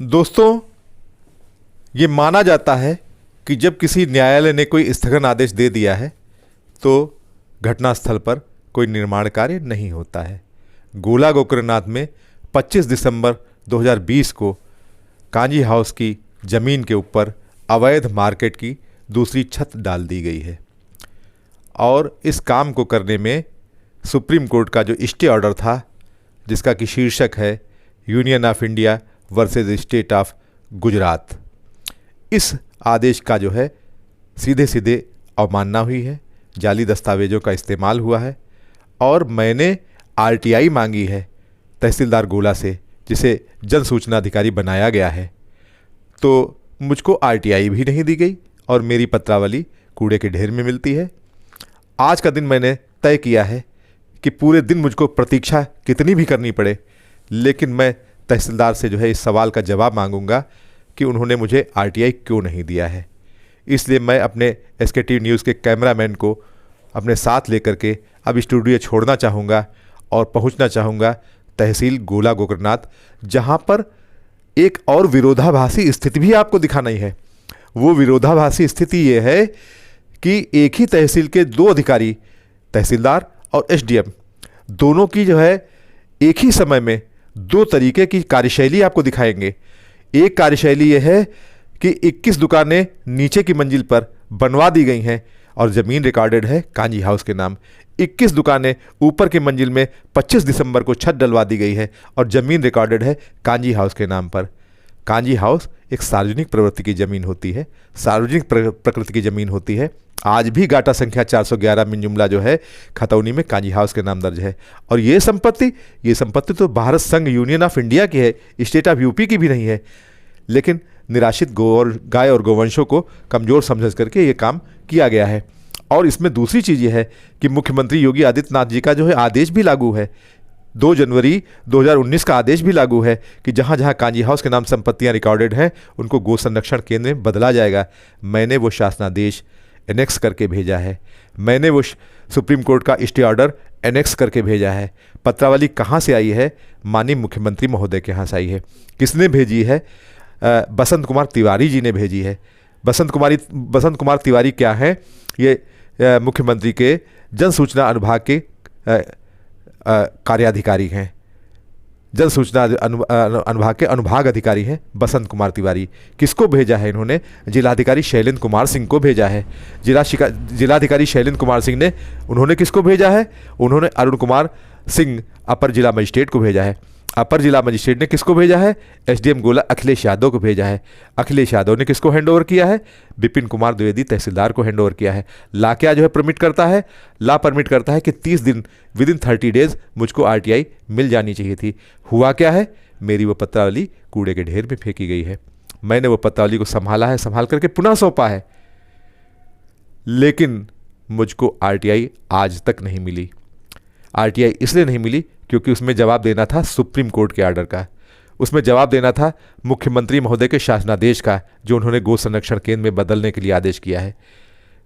दोस्तों, ये माना जाता है कि जब किसी न्यायालय ने कोई स्थगन आदेश दे दिया है तो घटनास्थल पर कोई निर्माण कार्य नहीं होता है। गोला गोकर्णनाथ में 25 दिसंबर 2020 को कांजी हाउस की ज़मीन के ऊपर अवैध मार्केट की दूसरी छत डाल दी गई है और इस काम को करने में सुप्रीम कोर्ट का जो स्टे ऑर्डर था, जिसका कि शीर्षक है union of India versus state of Gujarat, इस आदेश का जो है सीधे सीधे अवमानना हुई है, जाली दस्तावेज़ों का इस्तेमाल हुआ है और मैंने आरटीआई मांगी है तहसीलदार गोला से, जिसे जन सूचना अधिकारी बनाया गया है। तो मुझको आरटीआई भी नहीं दी गई और मेरी पत्रावली कूड़े के ढेर में मिलती है। आज का दिन मैंने तय किया है कि पूरे दिन मुझको प्रतीक्षा कितनी भी करनी पड़े, लेकिन मैं तहसीलदार से जो है इस सवाल का जवाब मांगूंगा कि उन्होंने मुझे आरटीआई क्यों नहीं दिया है। इसलिए मैं अपने एसकेटी न्यूज़ के कैमरामैन को अपने साथ लेकर के अब स्टूडियो छोड़ना चाहूँगा और पहुँचना चाहूँगा तहसील गोला गोकर्णनाथ, जहाँ पर एक और विरोधाभासी स्थिति भी आपको दिखाना ही है। वो विरोधाभासी स्थिति ये है कि एक ही तहसील के दो अधिकारी, तहसीलदार और एसडीएम, दोनों की जो है एक ही समय में दो तरीके की कार्यशैली आपको दिखाएंगे। एक कार्यशैली यह है कि 21 दुकानें नीचे की मंजिल पर बनवा दी गई हैं और ज़मीन रिकॉर्डेड है कांजी हाउस के नाम। 21 दुकानें ऊपर की मंजिल में 25 दिसंबर को छत डलवा दी गई है और ज़मीन रिकॉर्डेड है कांजी हाउस के नाम पर। कांजी हाउस एक सार्वजनिक प्रवृत्ति की ज़मीन होती है, सार्वजनिक प्रकृति की ज़मीन होती है। आज भी गाटा संख्या 411 मिन जुमला जो है खतौनी में कांजी हाउस के नाम दर्ज है और ये संपत्ति तो भारत संघ यूनियन ऑफ इंडिया की है, स्टेट ऑफ यूपी की भी नहीं है। लेकिन निराश्रित गाय और गौवंशों को कमज़ोर समझ करके ये काम किया गया है। और इसमें दूसरी चीज़ ये है कि मुख्यमंत्री योगी आदित्यनाथ जी का जो है आदेश भी लागू है, 2 जनवरी 2019 का आदेश भी लागू है कि जहाँ जहाँ कांजी हाउस के नाम संपत्तियाँ रिकॉर्डेड हैं उनको गो संरक्षण केंद्र में बदला जाएगा। मैंने वो शासनादेश एनेक्स करके भेजा है, मैंने वो सुप्रीम कोर्ट का स्टे ऑर्डर एनेक्स करके भेजा है। पत्रावली कहाँ से आई है? माननीय मुख्यमंत्री महोदय के यहाँ से आई है। किसने भेजी है? बसंत कुमार तिवारी जी ने भेजी है। बसंत कुमार तिवारी क्या हैं? ये मुख्यमंत्री के जन सूचना अनुभाग के कार्याधिकारी हैं, जन सूचना अनुभाग के अनुभाग अधिकारी हैं बसंत कुमार तिवारी। किसको भेजा है इन्होंने? जिलाधिकारी शैलेंद्र कुमार सिंह को भेजा है। जिलाधिकारी शैलेंद्र कुमार सिंह ने उन्होंने किसको भेजा है? उन्होंने अरुण कुमार सिंह अपर जिला मजिस्ट्रेट को भेजा है। अपर जिला मजिस्ट्रेट ने किसको भेजा है? एसडीएम गोला अखिलेश यादव को भेजा है। अखिलेश यादव ने किसको हैंडओवर किया है? विपिन कुमार द्विवेदी तहसीलदार को हैंडओवर किया है। ला क्या जो है परमिट करता है? ला परमिट करता है कि 30 दिन विदिन 30 डेज मुझको आरटीआई मिल जानी चाहिए थी। हुआ क्या है? मेरी वो पत्रावली कूड़े के ढेर में फेंकी गई है। मैंने वो पत्रावली को संभाला है, संभाल करके पुनः सौंपा है, लेकिन मुझको आरटीआई आज तक नहीं मिली। आरटीआई इसलिए नहीं मिली क्योंकि उसमें जवाब देना था सुप्रीम कोर्ट के आर्डर का, उसमें जवाब देना था मुख्यमंत्री महोदय के शासनादेश का, जो उन्होंने गो संरक्षण केंद्र में बदलने के लिए आदेश किया है।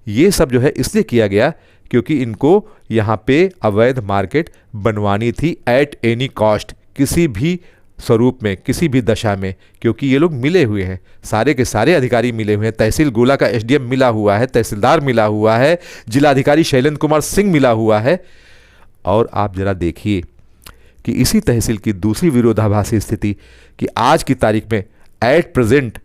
ये सब जो है इसलिए किया गया क्योंकि इनको यहाँ पे अवैध मार्केट बनवानी थी एट एनी कॉस्ट, किसी भी स्वरूप में, किसी भी दशा में, क्योंकि ये लोग मिले हुए हैं, सारे के सारे अधिकारी मिले हुए हैं। तहसील गोला का एसडीएम मिला हुआ है, तहसीलदार मिला हुआ है, जिलाधिकारी शैलेंद्र कुमार सिंह मिला हुआ है। और आप जरा देखिए कि इसी तहसील की दूसरी विरोधाभासी स्थिति कि आज की तारीख में एट प्रेजेंट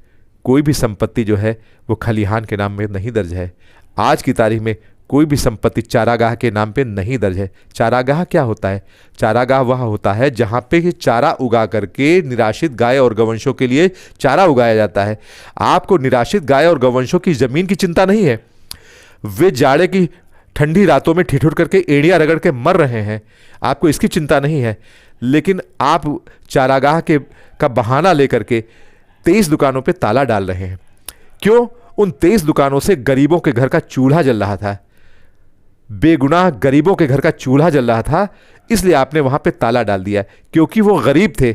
कोई भी संपत्ति जो है वो खलिहान के नाम में नहीं दर्ज है। आज की तारीख में कोई भी संपत्ति चारागाह के नाम पे नहीं दर्ज है। चारागाह क्या होता है? चारागाह वह होता है जहाँ पे चारा उगा करके निराश्रित गाय और गौवंशों के लिए चारा उगाया जाता है। आपको निराश्रित गाय और गौवंशों की ज़मीन की चिंता नहीं है, वे जाड़े की ठंडी रातों में ठिठुर करके एड़ियाँ रगड़ के मर रहे हैं, आपको इसकी चिंता नहीं है। लेकिन आप चारागाह का बहाना लेकर के 23 दुकानों पे ताला डाल रहे हैं। क्यों? उन 23 दुकानों से गरीबों के घर का चूल्हा जल रहा था, बेगुनाह गरीबों के घर का चूल्हा जल रहा था, इसलिए आपने वहाँ पे ताला डाल दिया। क्योंकि वो गरीब थे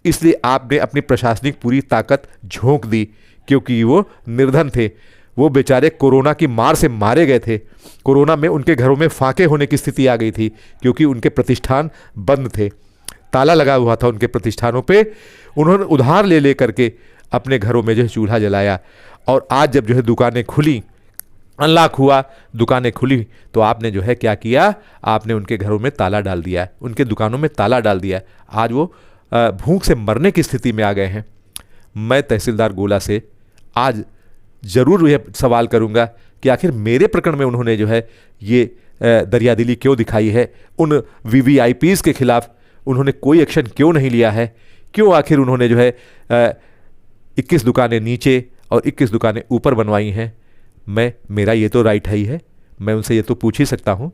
इसलिए आपने अपनी प्रशासनिक पूरी ताकत झोंक दी, क्योंकि वो निर्धन थे, वो बेचारे कोरोना की मार से मारे गए थे। कोरोना में उनके घरों में फाके होने की स्थिति आ गई थी क्योंकि उनके प्रतिष्ठान बंद थे। ताला लगा हुआ था उनके प्रतिष्ठानों पे, उन्होंने उधार ले ले करके अपने घरों में जो है चूल्हा जलाया। और आज जब जो है दुकानें खुली, अनलॉक हुआ, दुकानें खुली, तो आपने जो है क्या किया, आपने उनके घरों में ताला डाल दिया, उनके दुकानों में ताला डाल दिया। आज वो भूख से मरने की स्थिति में आ गए हैं। मैं तहसीलदार गोला से आज ज़रूर यह सवाल करूंगा कि आखिर मेरे प्रकरण में उन्होंने जो है ये दरियादिली क्यों दिखाई है, उन वीवीआईपीज़ के खिलाफ उन्होंने कोई एक्शन क्यों नहीं लिया है, क्यों आखिर उन्होंने जो है 21 दुकानें नीचे और 21 दुकानें ऊपर बनवाई हैं। मेरा ये तो राइट है ही है, मैं उनसे ये तो पूछ ही सकता हूँ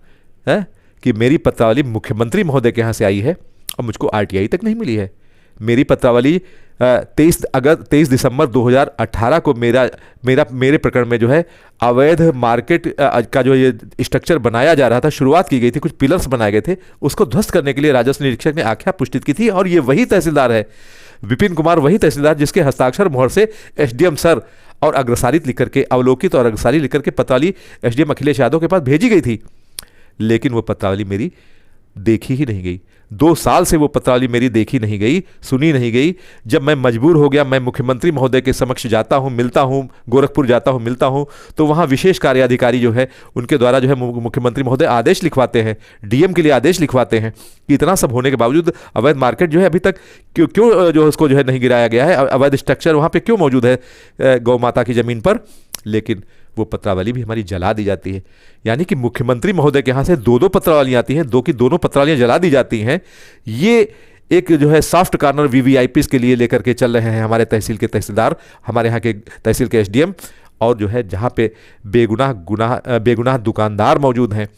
कि मेरी पत्रावली मुख्यमंत्री महोदय के यहाँ से आई है और मुझको आरटीआई तक नहीं मिली है। मेरी पत्रावली 23 दिसंबर 2018 को मेरे प्रकरण में जो है अवैध मार्केट का जो ये स्ट्रक्चर बनाया जा रहा था, शुरुआत की गई थी, कुछ पिलर्स बनाए गए थे, उसको ध्वस्त करने के लिए राजस्व निरीक्षक ने आख्या पुष्टित की थी। और ये वही तहसीलदार है, विपिन कुमार, वही तहसीलदार जिसके हस्ताक्षर मोहर से एसडीएम सर और अग्रसारित लिख करके, अवलोकित और अग्रसारित लिख करके पत्रावली एसडीएम अखिलेश यादव के पास भेजी गई थी। लेकिन वो पत्रावली मेरी देखी ही नहीं गई। 2 साल से वो पत्रावली मेरी देखी नहीं गई, सुनी नहीं गई। जब मैं मजबूर हो गया, मैं मुख्यमंत्री महोदय के समक्ष जाता हूँ, मिलता हूँ, गोरखपुर जाता हूँ, मिलता हूँ, तो वहाँ विशेष कार्याधिकारी जो है उनके द्वारा जो है मुख्यमंत्री महोदय आदेश लिखवाते हैं, डीएम के लिए आदेश लिखवाते हैं कि इतना सब होने के बावजूद अवैध मार्केट जो है अभी तक क्यों जो उसको जो है नहीं गिराया गया है, अवैध स्ट्रक्चर वहाँ पर क्यों मौजूद है गौ माता की ज़मीन पर। लेकिन वो पत्रावली भी हमारी जला दी जाती है। यानी कि मुख्यमंत्री महोदय के यहाँ से 2 पत्रावलियाँ आती हैं, 2 की दोनों पत्रावलियाँ जला दी जाती हैं। ये एक जो है सॉफ्ट कॉर्नर वीवीआईपीज़ के लिए लेकर के चल रहे हैं हमारे तहसील के तहसीलदार, हमारे यहाँ के तहसील के एसडीएम। और जो है जहाँ पे बेगुनाह दुकानदार मौजूद हैं,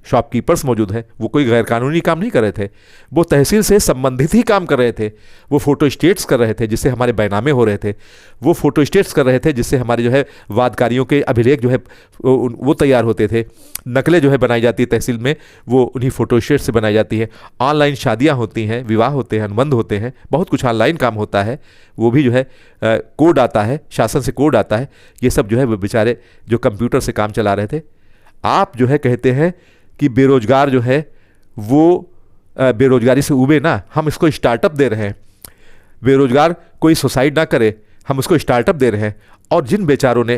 शॉपकीपर्स मौजूद हैं, वो कोई गैरकानूनी काम नहीं कर रहे थे, वो तहसील से संबंधित ही काम कर रहे थे। वो फ़ोटो स्टेट्स कर रहे थे जिससे हमारे बैनामे हो रहे थे, वो फ़ोटो स्टेट्स कर रहे थे जिससे हमारे जो है वादकारियों के अभिलेख जो है वो तैयार होते थे। नकलें जो है बनाई जाती है तहसील में, वो उन्हीं फ़ोटो स्टेट से बनाई जाती है। ऑनलाइन शादियाँ होती हैं, विवाह होते हैं, अनुबंध होते हैं, बहुत कुछ ऑनलाइन काम होता है। वो भी जो है कोड आता है, शासन से कोड आता है। ये सब जो है वो बेचारे जो कंप्यूटर से काम चला रहे थे। आप जो है कहते हैं कि बेरोजगार जो है वो बेरोजगारी से उबे ना, हम इसको स्टार्टअप दे रहे हैं। बेरोजगार कोई सुसाइड ना करे, हम उसको स्टार्टअप दे रहे हैं। और जिन बेचारों ने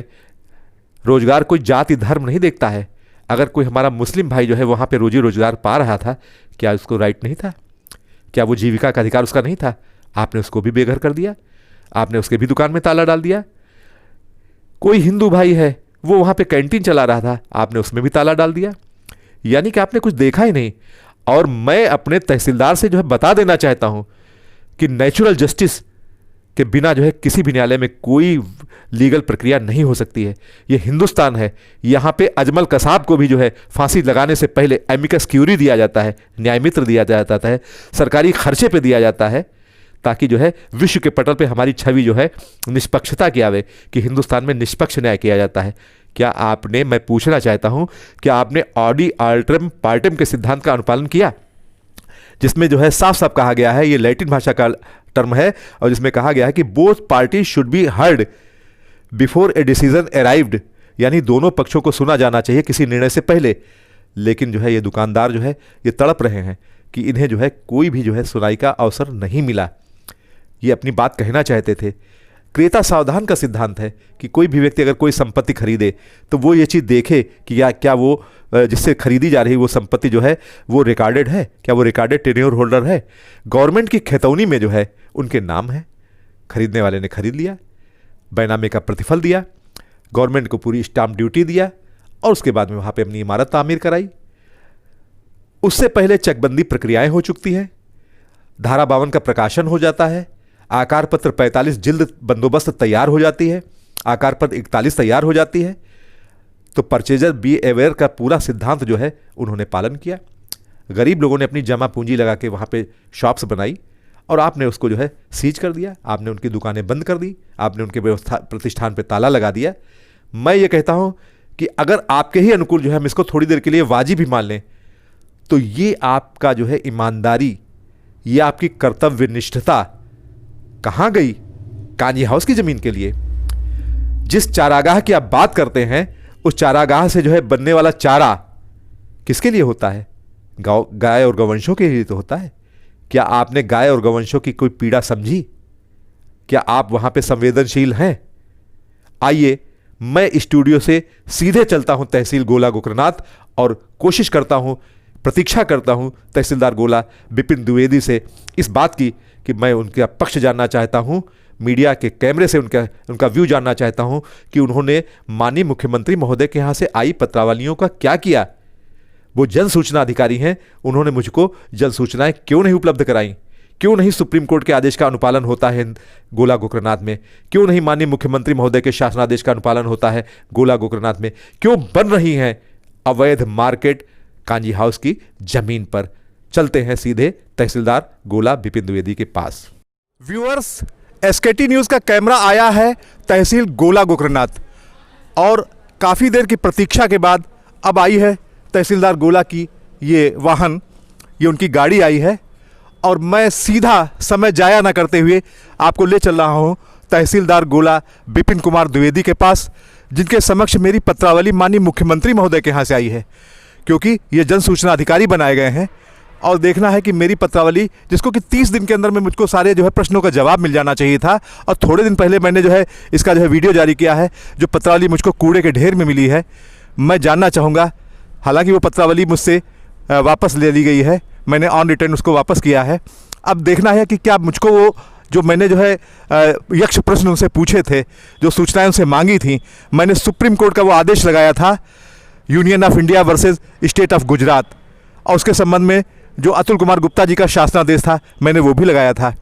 रोजगार, कोई जाति धर्म नहीं देखता है, अगर कोई हमारा मुस्लिम भाई जो है वहाँ पे रोजी रोजगार पा रहा था, क्या उसको राइट नहीं था? क्या वो जीविका का अधिकार उसका नहीं था? आपने उसको भी बेघर कर दिया, आपने उसके भी दुकान में ताला डाल दिया। कोई हिंदू भाई है, वो वहाँ पे कैंटीन चला रहा था, आपने उसमें भी ताला डाल दिया। यानी कि आपने कुछ देखा ही नहीं। और मैं अपने तहसीलदार से जो है बता देना चाहता हूं कि नेचुरल जस्टिस के बिना जो है किसी भी न्यायालय में कोई लीगल प्रक्रिया नहीं हो सकती है। ये हिंदुस्तान है, यहाँ पे अजमल कसाब को भी जो है फांसी लगाने से पहले एमिकस क्यूरी दिया जाता है, न्याय मित्र दिया जाता है, सरकारी खर्चे पे दिया जाता है, ताकि जो है विश्व के पटल पे हमारी छवि जो है निष्पक्षता की आवे कि हिंदुस्तान में निष्पक्ष न्याय किया जाता है। क्या आपने, मैं पूछना चाहता हूं, क्या आपने ऑडी आल्ट्रम पार्टम के सिद्धांत का अनुपालन किया, जिसमें जो है साफ साफ कहा गया है, ये लैटिन भाषा का टर्म है, और जिसमें कहा गया है कि both party should be heard before a decision arrived, यानी दोनों पक्षों को सुना जाना चाहिए किसी निर्णय से पहले। लेकिन जो है ये दुकानदार जो है ये तड़प रहे हैं कि इन्हें जो है कोई भी जो है सुनाई का अवसर नहीं मिला। ये अपनी बात कहना चाहते थे। क्रेता सावधान का सिद्धांत है कि कोई भी व्यक्ति अगर कोई संपत्ति खरीदे तो वो ये चीज़ देखे कि क्या वो जिससे खरीदी जा रही वो संपत्ति जो है वो रिकॉर्डेड है, क्या वो रिकॉर्डेड टेन्योर होल्डर है। गवर्नमेंट की खैतौनी में जो है उनके नाम है, खरीदने वाले ने खरीद लिया, बैनामे का प्रतिफल दिया, गवर्नमेंट को पूरी स्टाम्प ड्यूटी दिया और उसके बाद में वहाँ पे अपनी इमारत तामीर कराई। उससे पहले चकबंदी प्रक्रियाएं हो चुकती हैं, धारा 52 का प्रकाशन हो जाता है, आकार पत्र 45 जिल्द बंदोबस्त तैयार हो जाती है, आकार पत्र 41 तैयार हो जाती है। तो परचेजर बी अवेयर का पूरा सिद्धांत जो है उन्होंने पालन किया। गरीब लोगों ने अपनी जमा पूंजी लगा के वहाँ पे शॉप्स बनाई और आपने उसको जो है सीज कर दिया, आपने उनकी दुकानें बंद कर दी, आपने उनके व्यवस्था प्रतिष्ठान पे ताला लगा दिया। मैं ये कहता हूँ कि अगर आपके ही अनुकूल जो है हम इसको थोड़ी देर के लिए वाजिब भी मान लें, तो ये आपका जो है ईमानदारी, ये आपकी कर्तव्यनिष्ठता कहाँ गई कान्जी हाउस की ज़मीन के लिए? जिस चारागाह की आप बात करते हैं, उस चारागाह से जो है बनने वाला चारा किसके लिए होता है? गाय और गौवंशों के लिए तो होता है। क्या आपने गाय और गौवंशों की कोई पीड़ा समझी? क्या आप वहां पे संवेदनशील हैं? आइए मैं स्टूडियो से सीधे चलता हूं तहसील गोला गोकर्णनाथ और कोशिश करता हूं, प्रतीक्षा करता हूं तहसीलदार गोला विपिन द्विवेदी से इस बात की कि मैं उनका पक्ष जानना चाहता हूं, मीडिया के कैमरे से उनका व्यू जानना चाहता हूं कि उन्होंने माननीय मुख्यमंत्री महोदय के यहाँ से आई पत्रावलियों का क्या किया। वो जन सूचना अधिकारी हैं, उन्होंने मुझको जन सूचनाएं क्यों नहीं उपलब्ध कराई? क्यों नहीं सुप्रीम कोर्ट के आदेश का अनुपालन होता है गोला गोकर्णनाथ में? क्यों नहीं माननीय मुख्यमंत्री महोदय के शासनादेश का अनुपालन होता है गोला गोकर्णनाथ में? क्यों बन रही है अवैध मार्केट कांजी हाउस की जमीन पर? चलते हैं सीधे तहसीलदार गोला विपिन द्विवेदी के पास। व्यूअर्स, एसकेटी न्यूज़ का कैमरा आया है तहसील गोला गोकर्णनाथ और काफ़ी देर की प्रतीक्षा के बाद अब आई है तहसीलदार गोला की ये वाहन, ये उनकी गाड़ी आई है और मैं सीधा समय जाया ना करते हुए आपको ले चल रहा हूँ तहसीलदार गोला विपिन कुमार द्विवेदी के पास, जिनके समक्ष मेरी पत्रावली माननीय मुख्यमंत्री महोदय के यहाँ से आई है, क्योंकि ये जन सूचना अधिकारी बनाए गए हैं और देखना है कि मेरी पत्रावली, जिसको कि 30 दिन के अंदर में मुझको सारे जो है प्रश्नों का जवाब मिल जाना चाहिए था, और थोड़े दिन पहले मैंने जो है इसका जो है वीडियो जारी किया है, जो पत्रावली मुझको कूड़े के ढेर में मिली है। मैं जानना चाहूँगा, हालांकि वो पत्रावली मुझसे वापस ले ली गई है, मैंने ऑन रिटर्न उसको वापस किया है। अब देखना है कि क्या मुझको वो जो मैंने जो है यक्ष प्रश्न उनसे पूछे थे, जो सूचनाएं उनसे मांगी थी, मैंने सुप्रीम कोर्ट का वो आदेश लगाया था union of India versus state of Gujarat, और उसके संबंध में जो अतुल कुमार गुप्ता जी का शासनादेश था मैंने वो भी लगाया था,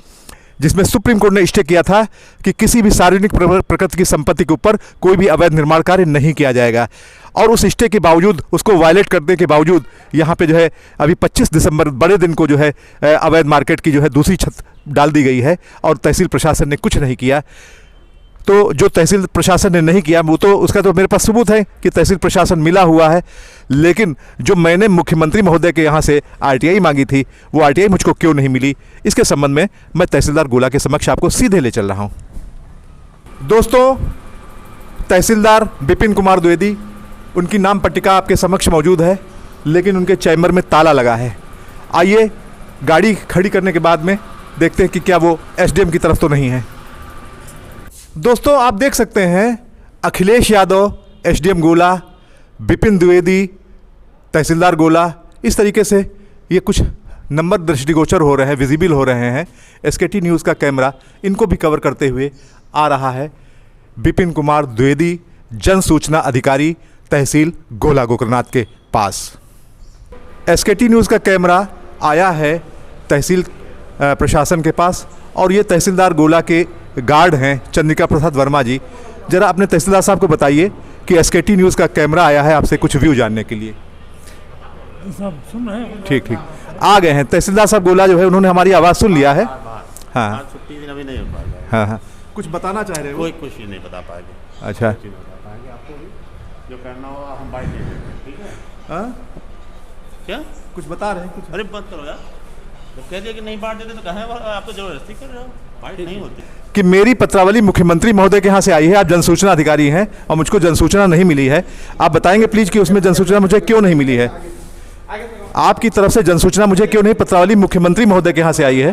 जिसमें सुप्रीम कोर्ट ने स्टे किया था कि किसी भी सार्वजनिक प्रकृति की संपत्ति के ऊपर कोई भी अवैध निर्माण कार्य नहीं किया जाएगा। और उस स्टे के बावजूद, उसको वायलेट करने के बावजूद यहाँ पे जो है अभी 25 दिसंबर बड़े दिन को जो है अवैध मार्केट की जो है दूसरी छत डाल दी गई है और तहसील प्रशासन ने कुछ नहीं किया। तो जो तहसील प्रशासन ने नहीं किया वो तो उसका तो मेरे पास सबूत है कि तहसील प्रशासन मिला हुआ है, लेकिन जो मैंने मुख्यमंत्री महोदय के यहाँ से आरटीआई मांगी थी वो आरटीआई मुझको क्यों नहीं मिली, इसके संबंध में मैं तहसीलदार गोला के समक्ष आपको सीधे ले चल रहा हूँ। दोस्तों, तहसीलदार विपिन कुमार द्विवेदी, उनकी नाम पट्टिका आपके समक्ष मौजूद है, लेकिन उनके चैम्बर में ताला लगा है। आइए गाड़ी खड़ी करने के बाद में देखते हैं कि क्या वो एसडीएम की तरफ तो नहीं है। दोस्तों, आप देख सकते हैं अखिलेश यादव, एसडीएम गोला, विपिन द्विवेदी, तहसीलदार गोला, इस तरीके से ये कुछ नंबर दृष्टिगोचर हो रहे हैं, विजिबल हो रहे हैं। एसकेटी न्यूज़ का कैमरा इनको भी कवर करते हुए आ रहा है। विपिन कुमार द्विवेदी, जन सूचना अधिकारी, तहसील गोला गोकर्णनाथ के पास। एसकेटी न्यूज़ का कैमरा आया है तहसील प्रशासन के पास और ये तहसीलदार गोला के गार्ड हैं चंद्रिका प्रसाद वर्मा जी। ज़रा अपने तहसीलदार साहब को बताइए कि एसकेटी न्यूज़ का कैमरा आया है आपसे कुछ व्यू जानने के लिए। सब सुन रहे हैं? ठीक ठीक, आ गए हैं तहसीलदार साहब गोला जो है, उन्होंने हमारी आवाज़ सुन लिया है। हाँ छुट्टी दिन अभी नहीं हो पाएगा। हाँ हाँ, कुछ बताना चाह रहे हो? कोई कुछ नहीं बता पाएंगे। अच्छा, कुछ नहीं बता पाएंगे आपको भी, जो करना होगा हम बाइट देंगे, ठीक है? हाँ क्या कुछ बता रहे हैं? कुछ अरे बंद करो यार, जब कह दिया कि नहीं बांट देते तो कहें आप तो जबरदस्ती कर रहे हो, बाइट नहीं होती। कि मेरी पत्रावली मुख्यमंत्री महोदय के यहाँ से आई है, आप जनसूचना अधिकारी हैं और मुझको जनसूचना नहीं मिली है। आप बताएंगे प्लीज़ कि उसमें जनसूचना मुझे क्यों नहीं मिली है? आपकी तरफ से जनसूचना मुझे क्यों नहीं पत्रावली मुख्यमंत्री महोदय के यहाँ से आई है?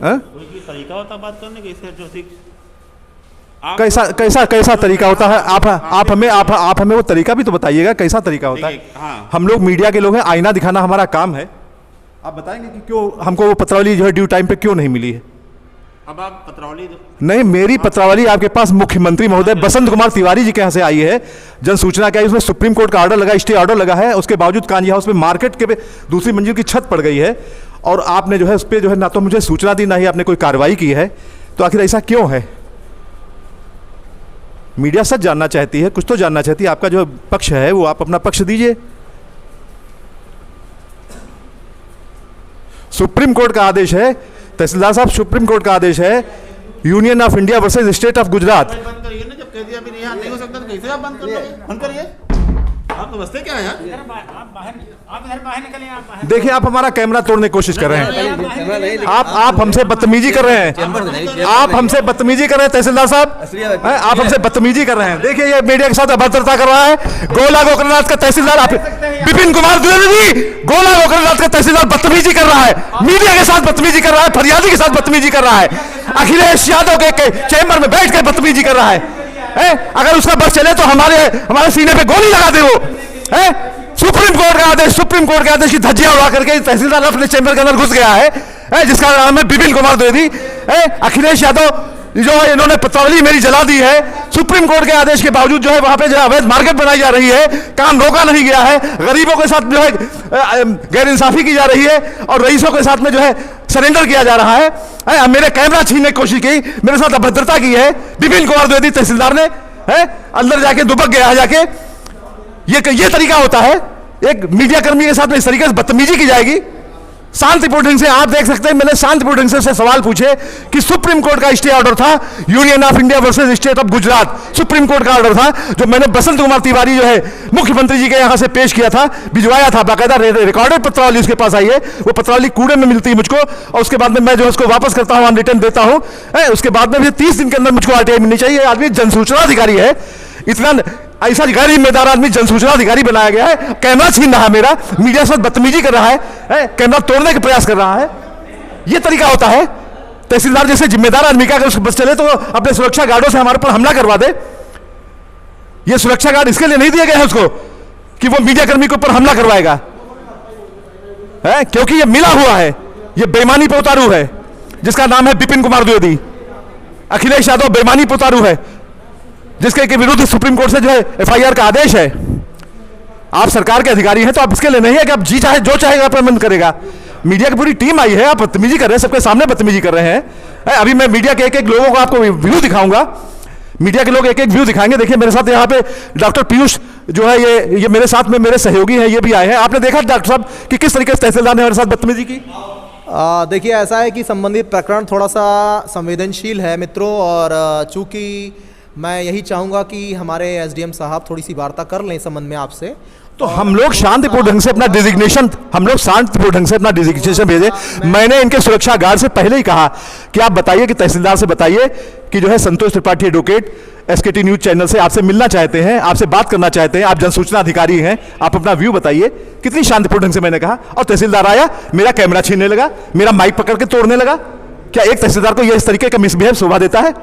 कोई तरीका होता बात करने का, इससे जो कैसा कैसा कैसा तरीका होता है? आप हमें वो तरीका भी तो बताइएगा, कैसा तरीका होता है? हाँ। हम लोग मीडिया के लोग हैं, आईना दिखाना हमारा काम है। आप बताएंगे कि क्यों हमको वो पत्रावली जो है ड्यू टाइम पे क्यों नहीं मिली है? अब आप पत्रावली नहीं, मेरी पत्रावली आपके पास मुख्यमंत्री महोदय बसंत कुमार तिवारी जी के यहाँ से आई है। जन सूचना क्या है, उसमें सुप्रीम कोर्ट का ऑर्डर लगा, स्टे ऑर्डर लगा है, उसके बावजूद कांजी हाउस में मार्केट के दूसरी मंजिल की छत पड़ गई है और आपने जो है उस पर जो है ना तो मुझे सूचना दी, ना ही आपने कोई कार्रवाई की है। तो आखिर ऐसा क्यों है? मीडिया सच जानना चाहती है, कुछ तो जानना चाहती है। आपका जो पक्ष है वो आप अपना पक्ष दीजिए। सुप्रीम कोर्ट का आदेश है तहसीलदार साहब, सुप्रीम कोर्ट का आदेश है union of India versus state of Gujarat. बंद करिए ना, जब कह दिया अभी यहाँ नहीं हो सकता तो कैसे आप बंद कर लोगे? बंद करिए। आप तो बसते क्या है यार? आप इधर बाहर निकलिए, आप बाहर। देखिए आप हमारा कैमरा तोड़ने की कोशिश कर रहे हैं। आप हमसे बदतमीजी कर रहे हैं। आप हमसे बदतमीजी कर रहे हैं तहसीलदार साहब, आप हमसे बदतमीजी कर रहे हैं। देखिए ये मीडिया के साथ अभद्रता कर रहा है। गोला गोकर्णनाथ का तहसीलदार विपिन कुमार द्विवेदी, गोला गोकर्णनाथ का तहसीलदार बदतमीजी कर रहा है, मीडिया के साथ बदतमीजी कर रहा है, फरियादी के साथ बदतमीजी कर रहा है, अखिलेश यादव के चैम्बर में बैठ कर बदतमीजी कर रहा है। अगर उसका बस चले तो हमारे सीने पे गोली लगा दे वो। सुप्रीम कोर्ट के आदेश की धज्जियां उड़ा करके तहसीलदार अपने चैम्बर के अंदर घुस गया है, जिसका नाम है विपिन कुमार द्विवेदी। अखिलेश यादव जो है इन्होंने पत्रावली मेरी जला दी है। सुप्रीम कोर्ट के आदेश के बावजूद जो है वहां पे जो अवैध मार्केट बनाई जा रही है, काम रोका नहीं गया है, गरीबों के साथ जो है गैर इंसाफी की जा रही है और रईसों के साथ में जो है सरेंडर किया जा रहा है। मेरे कैमरा छीनने की कोशिश की, मेरे साथ अभद्रता की है विपिन कुमार द्विवेदी तहसीलदार ने। अंदर जाके दुबक गया है जाके। ये तरीका होता है एक मीडिया कर्मी के साथ में, इस तरीके से बदतमीजी की जाएगी। शांतिपूर्ण ढंग से आप देख सकते हैं, मैंने शांतिपूर्ण ढंग से सवाल पूछे कि सुप्रीम कोर्ट का स्टे ऑर्डर था, union of India versus state of Gujarat, supreme court का ऑर्डर था जो मैंने बसंत कुमार तिवारी जो है मुख्यमंत्री जी के यहां से पेश किया था, भिजवाया था, बाकायदा रिकॉर्डेड पत्रावली उसके पास आई है। वो पत्रावली कूड़े में मिलती है मुझको और उसके बाद में मैं जो है उसको वापस करता हूं, रिटर्न देता हूं। उसके बाद में 30 दिन के अंदर मुझको आरटीआई मिलनी चाहिए। आदमी जनसूचना अधिकारी है, इतना ऐसा गैर जिम्मेदार आदमी जनसूचना अधिकारी बनाया गया है। कैमरा छीन रहा है मेरा, मीडिया के साथ बदतमीजी कर रहा है, कैमरा तोड़ने का प्रयास कर रहा है। यह तरीका होता है तहसीलदार जैसे जिम्मेदार आदमी का। अगर उसको बस चले तो अपने सुरक्षा गार्डों से हमारे ऊपर हमला करवा दे। ये सुरक्षा गार्ड इसके लिए नहीं दिए गए हैं उसको कि वो मीडिया कर्मी के ऊपर हमला करवाएगा, क्योंकि ये मिला हुआ है, ये बेईमानी पे उतारू है जिसका नाम है विपिन कुमार द्विवेदी। अखिलेश यादव बेईमानी पे उतारू है जिसके के विरुद्ध सुप्रीम कोर्ट से जो है एफआईआर का आदेश है। आप सरकार के अधिकारी हैं तो आप इसके लिए नहीं है कि आप जी चाहे जो चाहेगा प्रबंध करेगा। मीडिया की पूरी टीम आई है, आप बदतमीजी कर रहे हैं, सबके सामने बदतमीजी कर रहे हैं। अभी मैं मीडिया के एक लोगों को आपको व्यू दिखाऊंगा, मीडिया के लोग एक व्यू दिखाएंगे। देखिए मेरे साथ यहाँ पे डॉक्टर पीयूष जो है ये मेरे साथ में मेरे सहयोगी हैं, ये भी आए हैं। आपने देखा डॉक्टर साहब कि किस तरीके से तहसीलदार ने हमारे साथ बदतमीजी की। देखिए ऐसा है कि संबंधित प्रकरण थोड़ा सा संवेदनशील है मित्रों, और चूंकि मैं यही चाहूँगा कि हमारे एसडीएम साहब थोड़ी सी वार्ता कर लें इस संबंध में आपसे। तो हम लोग शांतिपूर्ण ढंग से अपना डिजिग्नेशन भेजे। मैंने इनके सुरक्षा गार्ड से पहले ही कहा कि आप बताइए कि तहसीलदार से बताइए कि जो है Santosh Tripathi advocate SKT news channel से आपसे मिलना चाहते हैं, आपसे बात करना चाहते हैं, आप जनसूचना अधिकारी हैं, आप अपना व्यू बताइए। कितनी शांतिपूर्ण ढंग से मैंने कहा, और तहसीलदार आया, मेरा कैमरा छीनने लगा, मेरा माइक पकड़ के तोड़ने लगा। क्या एक तहसीलदार को यह इस तरीके का मिसबिहेव शोभा देता है?